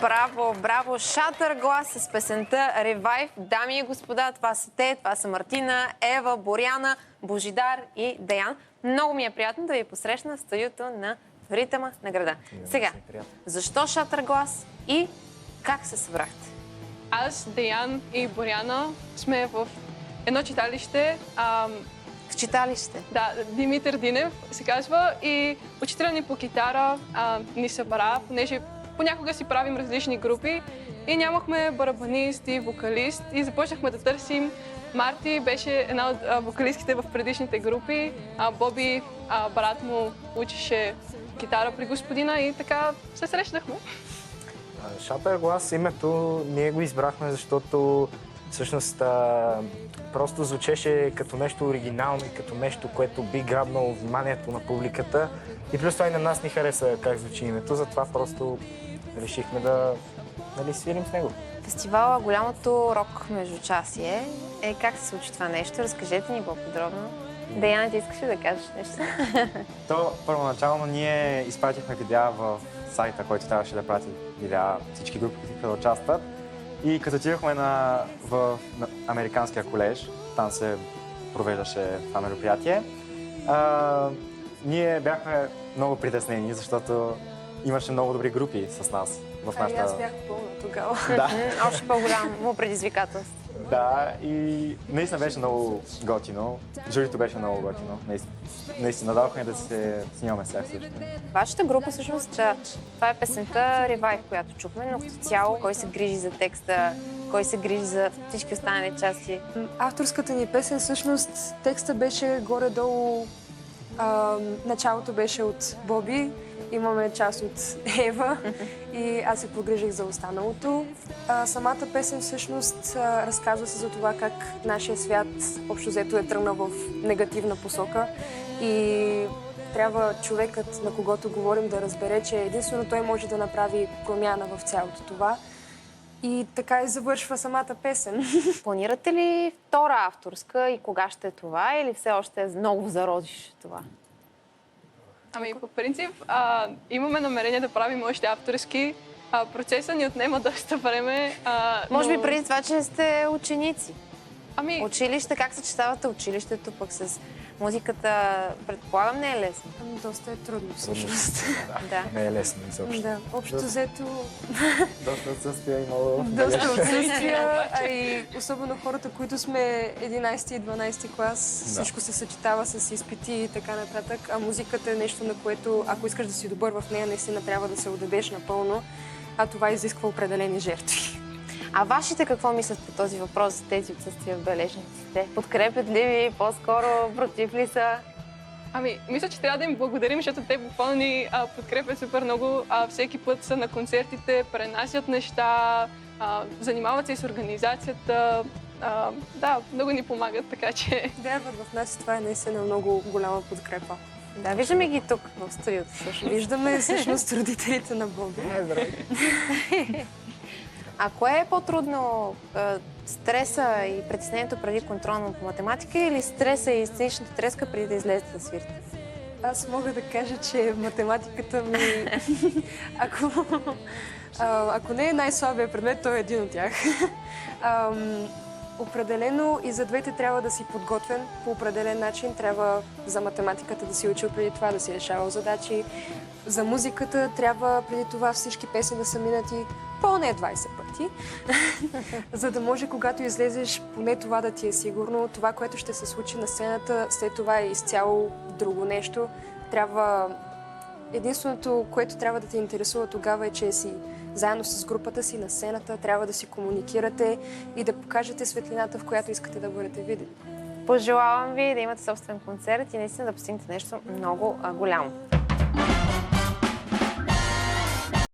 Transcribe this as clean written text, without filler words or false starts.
Браво, браво! Шатър глас с песента Ревайв. Дами и господа, това са те, това са Мартина, Ева, Боряна, Божидар и Деян. Много ми е приятно да ви посрещна в студиото на Ритъма на града. Сега, защо Шатър глас и как се събрахте? Аз, Деян и Боряна сме в едно читалище. В читалище? Да, Димитър Динев се казва, и учителя ни по китара ни събра, понеже понякога си правим различни групи и нямахме барабанист и вокалист и започнахме да търсим. Марти беше една от вокалистките в предишните групи, Боби, брат му, учеше китара при господина и така се срещнахме. Шатър глас, името ние го избрахме, защото всъщност просто звучеше като нещо оригинално и като нещо, което би грабнало вниманието на публиката. И плюс това и на нас ни хареса как звучи името, затова просто решихме да свирим с него. Фестивала Голямото рок междучасие. Как се случи това нещо? Разкажете ни по-подробно. Деяна, ти искаш ли да кажеш нещо? То първоначално ние изпратихме видеа в сайта, който трябваше да прати видеа всички групи, които да участват. И като отидохме на Американския колеж, там се провеждаше това мероприятие, ние бяхме много притеснени, защото имаше много добри групи с нас в нашата... Аз бях пълна тогава. Да. Още по-голямо предизвикателство. Да, и наистина беше много готино. Журито беше много готино. Наистина, дадохме да се снимаме с тях също. Вашата група всъщност, това е песента Ревайв, която чухме, но като цяло кой се грижи за текста, кой се грижи за всички останали части? Авторската ни песен, всъщност, текста беше горе-долу, началото беше от Боби, имаме част от Ева и аз се погрижих за останалото. Самата песен всъщност разказва се за това как нашия свят общо взето е тръгнал в негативна посока и трябва човекът, на когото говорим, да разбере, че единствено той може да направи промяна в цялото това. И така и завършва самата песен. Планирате ли втора авторска и кога ще е това или все още е много зародиш това? Ами, по принцип, имаме намерение да правим още авторски. Процесът ни отнема доста време. Може би преди това, че сте ученици. Ами... Училище, как съчетавате училището пък с музиката? Предполагам, не е лесно. Доста е трудно всъщност. Да. Не е лесно изобщо. Да, общо взето... Доста отсъствия и много... Доста отсъствия, а и особено хората, които сме 11 и 12 клас, всичко се съчетава с изпити и така нататък, а музиката е нещо, на което, ако искаш да си добър в нея, наистина трябва да се отдадеш напълно, а това изисква определени жертви. А вашите какво мислят по този въпрос за тези отсъствия в бележниците? Подкрепят ли ви? По-скоро против ли са? Ами, мисля, че трябва да им благодарим, защото те буквално ни подкрепят супер много. Всеки път са на концертите, пренасят неща, занимават се с организацията. Да, много ни помагат, така че... Вярват в нас и това е наистина много голяма подкрепа. Да, виждаме ги тук в студиото също. Виждаме всъщност родителите на Боби. А кое е по-трудно? Стреса и притеснението преди контролно по математика или стреса и сценичната треска преди да излезете да свирите? Аз мога да кажа, че математиката ми... Ако не е най-слабия предмет, той е един от тях. Определено и за двете трябва да си подготвен по определен начин. Трябва за математиката да си учил преди това, да си решавал задачи. За музиката трябва преди това всички песни да са минати поне 20 пъти, за да може, когато излезеш, поне това да ти е сигурно. Това, което ще се случи на сцената, след това е изцяло друго нещо. Единственото, което трябва да те интересува тогава е, че си заедно с групата си на сцената, трябва да си комуникирате и да покажете светлината, в която искате да бъдете видени. Пожелавам ви да имате собствен концерт и наистина да постигнете нещо много голямо.